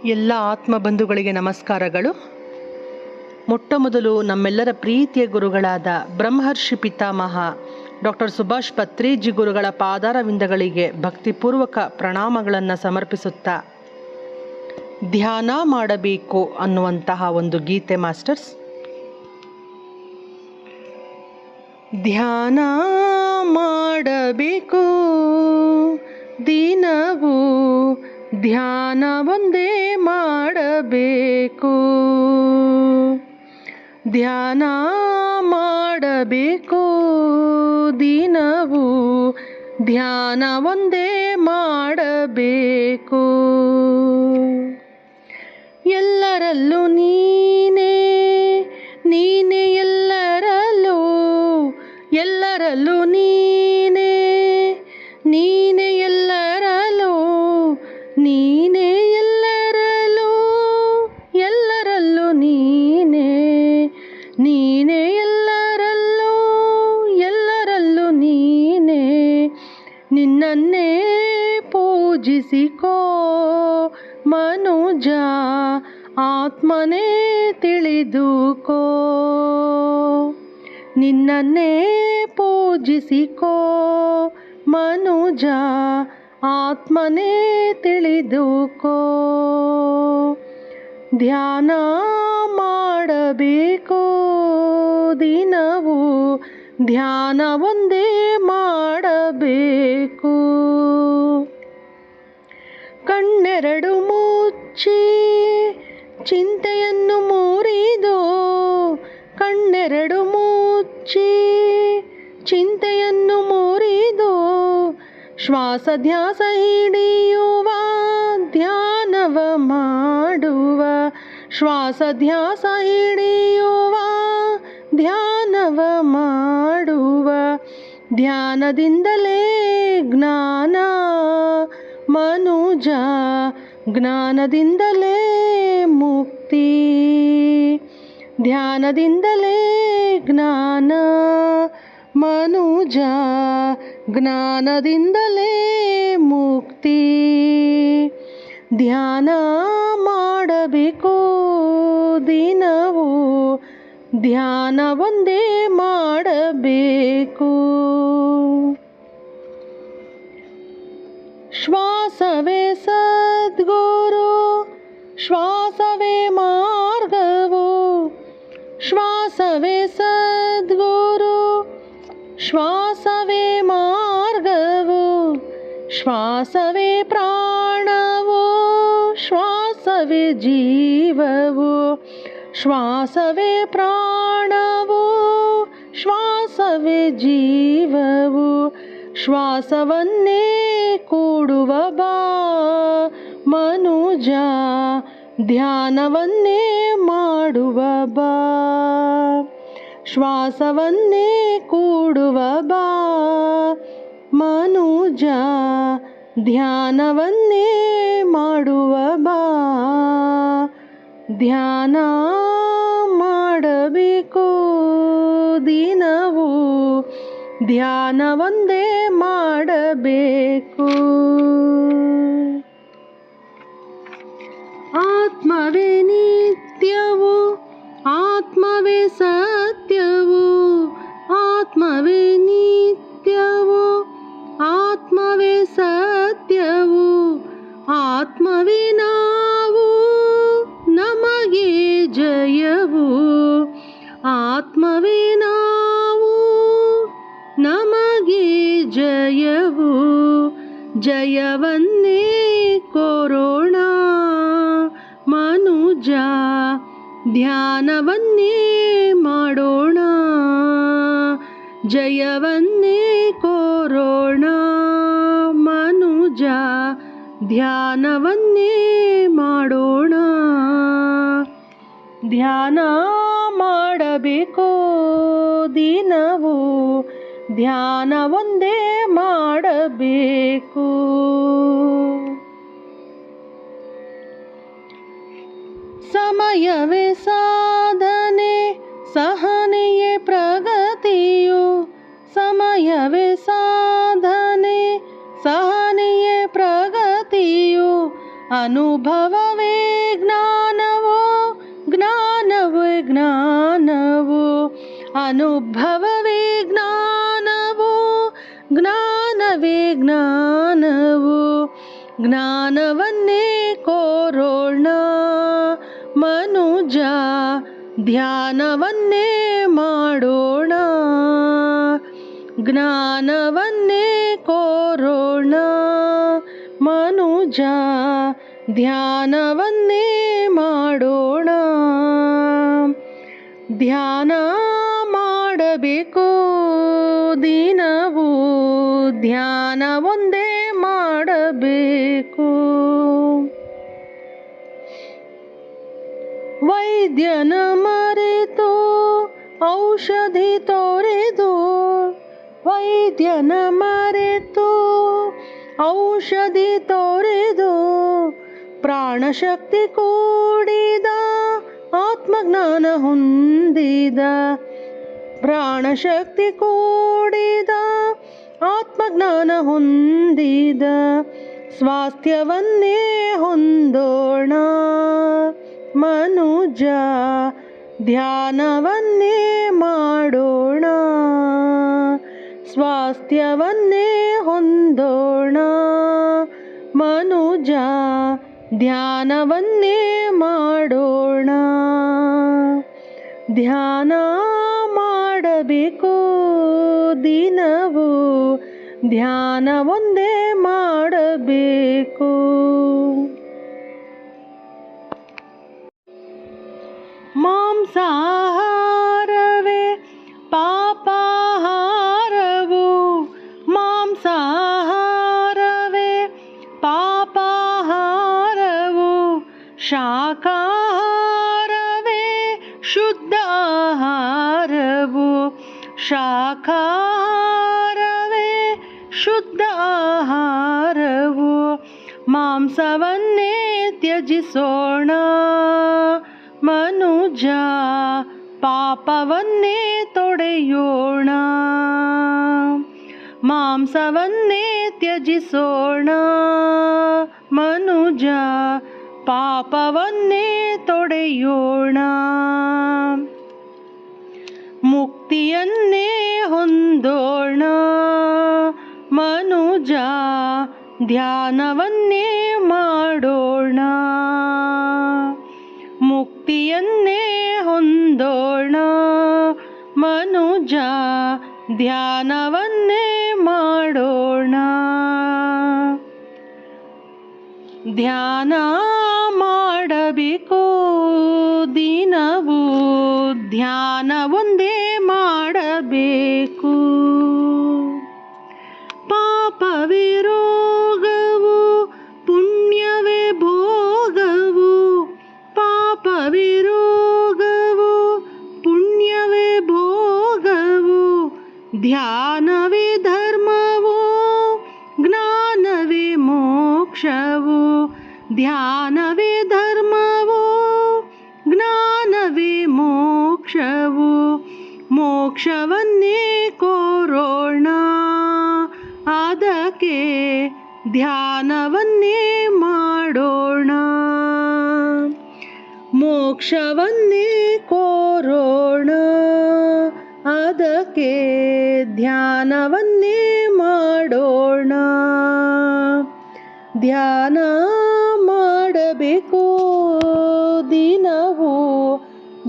ಎಲ್ಲ ಆತ್ಮಬಂಧುಗಳಿಗೆ ನಮಸ್ಕಾರಗಳು. ಮೊಟ್ಟಮೊದಲು ನಮ್ಮೆಲ್ಲರ ಪ್ರೀತಿಯ ಗುರುಗಳಾದ ಬ್ರಹ್ಮರ್ಷಿ ಪಿತಾಮಹ ಡಾಕ್ಟರ್ ಸುಭಾಷ್ ಪತ್ರಿಜಿ ಗುರುಗಳ ಪಾದಾರವಿಂದಗಳಿಗೆ ಭಕ್ತಿಪೂರ್ವಕ ಪ್ರಣಾಮಗಳನ್ನು ಸಮರ್ಪಿಸುತ್ತಾ ಧ್ಯಾನ ಮಾಡಬೇಕು ಅನ್ನುವಂತಹ ಒಂದು ಗೀತೆ ಮಾಸ್ಟರ್ಸ್. ಧ್ಯಾನ ಮಾಡಬೇಕು ದಿನವೂ, ಧ್ಯಾನ ಒಂದೇ ಮಾಡಬೇಕು. ಧ್ಯಾನ ಮಾಡಬೇಕು ದಿನವೂ, ಧ್ಯಾನ ಒಂದೇ ಮಾಡಬೇಕು. ಎಲ್ಲರಲ್ಲೂ ನೀನೇ, ನೀನೇ ಎಲ್ಲರಲ್ಲೂ, ಎಲ್ಲರಲ್ಲೂ ನೀನೇ, ನೀನೇ ಎಲ್ಲರಲ್ಲೂ, ನೀನೇ ಎಲ್ಲರಲ್ಲೂ, ಎಲ್ಲರಲ್ಲೂ ನೀನೇ, ನೀನೇ ಎಲ್ಲರಲ್ಲೂ, ಎಲ್ಲರಲ್ಲೂ ನೀನೇ. ನಿನ್ನನ್ನೇ ಪೂಜಿಸಿಕೋ ಮನುಜ, ಆತ್ಮನೇ ತಿಳಿದುಕೋ. ನಿನ್ನನ್ನೇ ಪೂಜಿಸಿಕೋ ಮನುಜ, ಆತ್ಮನೇ ತಿಳಿದುಕೋ. ಧ್ಯಾನ ಮಾಡಬೇಕು ದಿನವೂ, ಧ್ಯಾನ ಒಂದೇ ಮಾಡಬೇಕು. ಕಣ್ಣೆರಡು ಮುಚ್ಚಿ ಚಿಂತೆಯನ್ನು ಮುರಿದು, ಕಣ್ಣೆರಡು ಮುಚ್ಚಿ ಚಿಂತೆಯನ್ನು ಮುರಿದು, ಶ್ವಾಸ ಧ್ಯಾಸ ಹಿಡಿಯುವ ಧ್ಯಾನವ ಮಾಡುವ, ಶ್ವಾಸ ಧ್ಯಾಸ ಹಿಡಿಯುವ ಧ್ಯಾನವ ಮಾಡುವ. ಧ್ಯಾನದಿಂದಲೇ ಜ್ಞಾನ ಮನುಜ, ಜ್ಞಾನದಿಂದಲೇ ಮುಕ್ತಿ. ಧ್ಯಾನದಿಂದಲೇ ಜ್ಞಾನ ಮನುಜ, ಜ್ಞಾನದಿಂದಲೇ ಮುಕ್ತಿ. ಧ್ಯಾನ ಮಾಡಬೇಕು ದಿನವೂ, ಧ್ಯಾನ ಒಂದೇ ಮಾಡಬೇಕು. ಶ್ವಾಸವೇ ಸದ್ಗುರು, ಶ್ವಾಸವೇ ಮಾರ್ಗವು, ಶ್ವಾಸವೇ ಸದ್ಗುರು, ಶ್ವಾಸವೇ ಮಾರ್ಗವು, ಶ್ವಾಸವೇ ಪ್ರಾಣವು, ಶ್ವಾಸವೇ ಜೀವವು, ಶ್ವಾಸವೇ ಪ್ರಾಣವು, ಶ್ವಾಸವೇ ಜೀವವು. ಶ್ವಾಸವನ್ನೇ ಕೂಡುವ ಬಾ ಮನುಜ, ಧ್ಯಾನವನ್ನೇ ಮಾಡುವ ಬಾ. ಶ್ವಾಸವನ್ನೇ ಕೂಡುವ ಬಾ ಮನುಜ, ಧ್ಯಾನವನ್ನೇ ಮಾಡುವ ಬಾ. ಧ್ಯಾನ ಮಾಡಬೇಕು ದಿನವೂ, ಧ್ಯಾನ ಒಂದೇ ಮಾಡಬೇಕು. ಆತ್ಮವೇ ನಿತ್ಯವು, ಆತ್ಮವೇ ಸತ್ಯವು, ಆತ್ಮವೇ ನಿತ್ಯವು, ಆತ್ಮವೇ ಸತ್ಯವು, ಆತ್ಮವೇ ನಾವು, ನಮಗೆ ಜಯವು. ಆತ್ಮವೇ ನಾವು, ನಮಗೆ ಜಯವು. ಜಯವನ್ನೇ ಕೋರೋಣ ಮನುಜ, ಧ್ಯಾನವನ್ನೇ ಮಾಡೋಣ. ಜಯವನ್ನೇ ಕೋರೋಣ ಮನುಜ, ಧ್ಯಾನವನ್ನೇ ಮಾಡೋಣ. ಧ್ಯಾನ ಮಾಡಬೇಕು ದಿನವೂ, ಧ್ಯಾನ ಒಂದೇ ಮಾಡಬೇಕು. ಸಮಯವೇ ಸಾಧನೆ, ಸಹನೆಯೇ ಪ್ರಗತಿಯು, ಸಮಯವೇ ಸಾಧನೆ, ಸಹನೆಯೇ ಪ್ರಗತಿಯು. ಅನುಭವವೇ ಜ್ಞಾನವೋ ಜ್ಞಾನವೇ ಜ್ಞಾನವೋ ಅನುಭವವೇ ಜ್ಞಾನವೋ ಜ್ಞಾನವೇ ಜ್ಞಾನವೋ ಜ್ಞಾನವನ್ನೇ ಕೋರೋಣ ಮನುಜ ಧ್ಯಾನವನ್ನೇ ಮಾಡೋಣ ಜ್ಞಾನವನ್ನೇ ಕೋರೋಣ ಮನುಜ ಧ್ಯಾನವನ್ನೇ ಮಾಡೋಣ ಧ್ಯಾನ ಮಾಡಬೇಕು ದಿನವೂ ಧ್ಯಾನ ಒಂದೇ ಮಾಡಬೇಕು ವೈದ್ಯನ ಮರೆತು ಔಷಧಿ ತೋರಿದು ವೈದ್ಯನ ಮರೆತು ಔಷಧಿ ತೋರಿದು ಪ್ರಾಣಶಕ್ತಿ ಕೂಡಿದ ಆತ್ಮಜ್ಞಾನ ಹೊಂದಿದ ಪ್ರಾಣಶಕ್ತಿ ಕೂಡಿದ ಆತ್ಮಜ್ಞಾನ ಹೊಂದಿದ ಸ್ವಾಸ್ಥ್ಯವನ್ನೇ ಹೊಂದೋಣ ಮನುಜ ಧ್ಯಾನವನ್ನೇ ಮಾಡೋಣ ಸ್ವಾಸ್ಥ್ಯವನ್ನೇ ಹೊಂದೋಣ ಮನುಜ ಧ್ಯಾನವನ್ನೇ ಮಾಡೋಣ ಧ್ಯಾನ ಮಾಡಬೇಕು ದಿನವೂ ಧ್ಯಾನ ಒಂದೇ ಮಾಡಬೇಕು ಮಾಂಸಾಹಾರವೇ ಪಾಪಾಹಾರವು ಮಾಂಸಾಹಾರವೇ ಪಾಪಾಹಾರವು ಶಾಖಾಹಾರವೇ ಶುದ್ಧ ಆಹಾರವು ಶಾಖಾಹಾರವೇ ಶುದ್ಧ ಆಹಾರವು ಮಾಂಸವನ್ನೇ ತ್ಯಜಿಸೋಣ ಮನುಜ ಪಾಪವನ್ನೇ ತೊಡೆಯೋಣ ಮಾಂಸವನ್ನೇ ತ್ಯಜಿಸೋಣ ಮನುಜ ಪಾಪವನ್ನೇ ತೊಡೆಯೋಣ ಮುಕ್ತಿಯನ್ನೇ ಹೊಂದೋಣ ಮನುಜ ಧ್ಯಾನವನ್ನೇ ಮಾಡೋಣ ಮುಕ್ತಿಯನ್ನೇ ಹೊಂದೋಣ ಮನುಜ ಧ್ಯಾನವನ್ನೇ ಮಾಡೋಣ ಧ್ಯಾನ ಮಾಡಬೇಕು ದಿನವೂ ಧ್ಯಾನ ಒಂದೇ ಮಾಡಬೇಕು ಪಾಪವೇ ರೋಗವು ಪುಣ್ಯವೇ ಭೋಗವು ಪಾಪವೇ ರೋಗವು ಪುಣ್ಯವೇ ಭೋಗವು ಧ್ಯಾನವೇ ಧರ್ಮವು ಜ್ಞಾನವೇ ಮೋಕ್ಷವು ಧ್ಯಾನವೇ ಧರ್ಮವು ಜ್ಞಾನವೇ ಮೋಕ್ಷವು ಮೋಕ್ಷವನ್ನೇ ಕೋರೋಣ ಅದಕ್ಕೆ ಧ್ಯಾನವನ್ನೇ ಮಾಡೋಣ ಮೋಕ್ಷವನ್ನೇ ಕೋರೋಣ ಅದಕ್ಕೆ ಧ್ಯಾನವನ್ನೇ ಮಾಡೋಣ ಧ್ಯಾನ ಮಾಡಬೇಕು ದಿನವೂ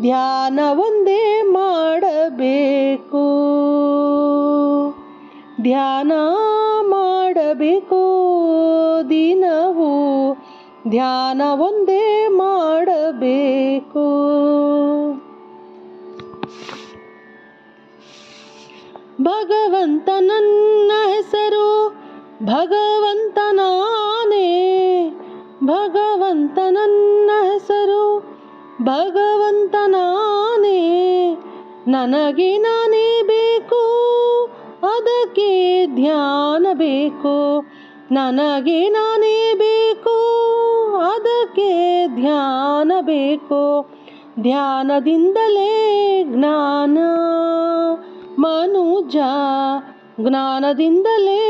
ಧ್ಯಾನ ಒಂದೇ ಮಾಡಬೇಕು ಧ್ಯಾನ ಮಾಡಬೇಕು ದಿನವೂ ಧ್ಯಾನ ಒಂದೇ ಮಾಡಬೇಕು ಭಗವಂತ ನನ್ನ ಹೆಸರು ಭಗವಂತ ನಾನೇ ಭಗವಂತ ನನ್ನ ಹೆಸರು ಭಗವಂತ ನಾನೇ ನನಗೆ ನಾನೇ ಬೇಕು ಅದಕ್ಕೆ ಧ್ಯಾನ ಬೇಕು ನನಗೆ ನಾನೇ ಬೇಕು ಅದಕ್ಕೆ ಧ್ಯಾನ ಬೇಕು ಧ್ಯಾನದಿಂದಲೇ ಜ್ಞಾನ ಮನುಜ ಜ್ಞಾನದಿಂದಲೇ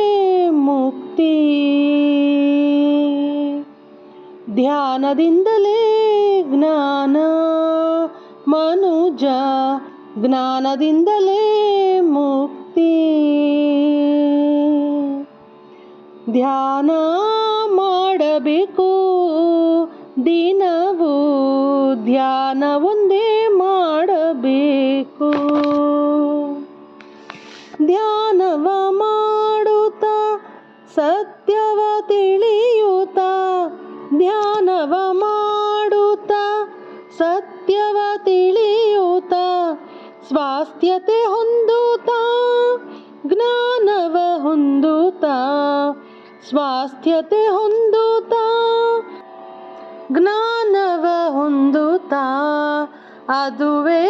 ಮುಕ್ತಿ ಧ್ಯಾನದಿಂದಲೇ ಜ್ಞಾನ ಮನುಜ, ಜ್ಞಾನದಿಂದಲೇ ಮುಕ್ತಿ. ಧ್ಯಾನ ಮಾಡಬೇಕು ದಿನವೂ, ಧ್ಯಾನ ಒಂದೇ ಮಾಡಬೇಕು. ಧ್ಯಾನವ ಮಾಡುತ್ತಾ ಸತ್ಯವ ತಿಳಿಯುತ್ತಾ, ಧ್ಯಾನವ ಮಾಡುತ್ತಾ ಸತ್ಯವ ತಿಳಿಯುತ್ತಾ, ಸ್ವಾಸ್ಥ್ಯತೆ ಹೊಂದುತ್ತಾ ಜ್ಞಾನವ ಹೊಂದುತ್ತಾ, ಸ್ವಾಸ್ಥ್ಯತೆ ಹೊಂದುತ್ತಾ ಜ್ಞಾನವ ಹೊಂದುತ್ತಾ, ಅದುವೇ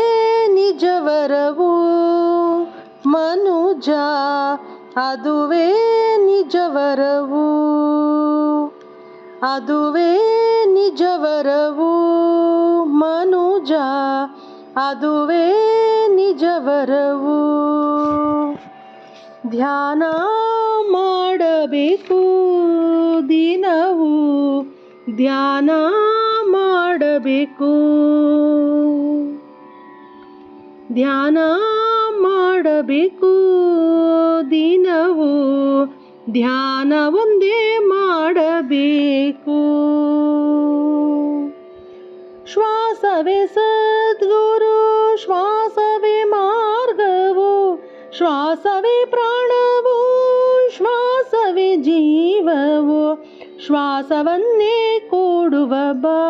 ನಿಜವರವು ಮನುಜ, ಅದುವೇ ನಿಜವರವು, ಅದುವೇ ನಿಜವರವು ಮನುಜ, ಅದುವೇ ನಿಜವರವು. ಧ್ಯಾನ ಮಾಡಬೇಕು ದಿನವೂ, ಧ್ಯಾನ ಮಾಡಬೇಕು. ಧ್ಯಾನ ಮಾಡಬೇಕು ದಿನವೂ, ಧ್ಯಾನ ಒಂದೇ ಮಾಡಬೇಕು. ಶ್ವಾಸವೇ ಸದ್ಗುರು, ಶ್ವಾಸವೇ ಮಾರ್ಗವು, ಶ್ವಾಸವೇ ಪ್ರಾಣವು, ಶ್ವಾಸವೇ ಜೀವವು, ಶ್ವಾಸವನ್ನೇ ಕೊಡುವ ಬಾ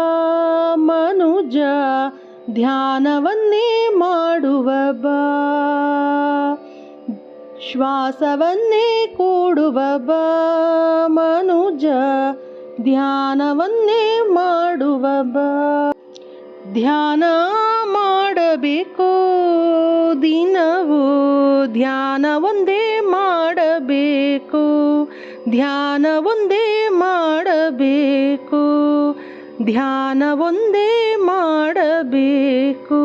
ಮನುಜ, ಧ್ಯಾನವನ್ನೇ ಮಾಡುವ ಬಾ. ಶ್ವಾಸವನ್ನೇ ಕೊಡುವ ಬಾ ಮನುಜ, ಧ್ಯಾನವನ್ನೇ ಮಾಡುವ ಬಾ. ಧ್ಯಾನ ಮಾಡಬೇಕು ದಿನವೂ, ಧ್ಯಾನ ಒಂದೇ ಮಾಡಬೇಕು, ಧ್ಯಾನ ಒಂದೇ ಮಾಡಬೇಕು, ಧ್ಯಾನ ಒಂದೇ ಮಾಡಬೇಕು.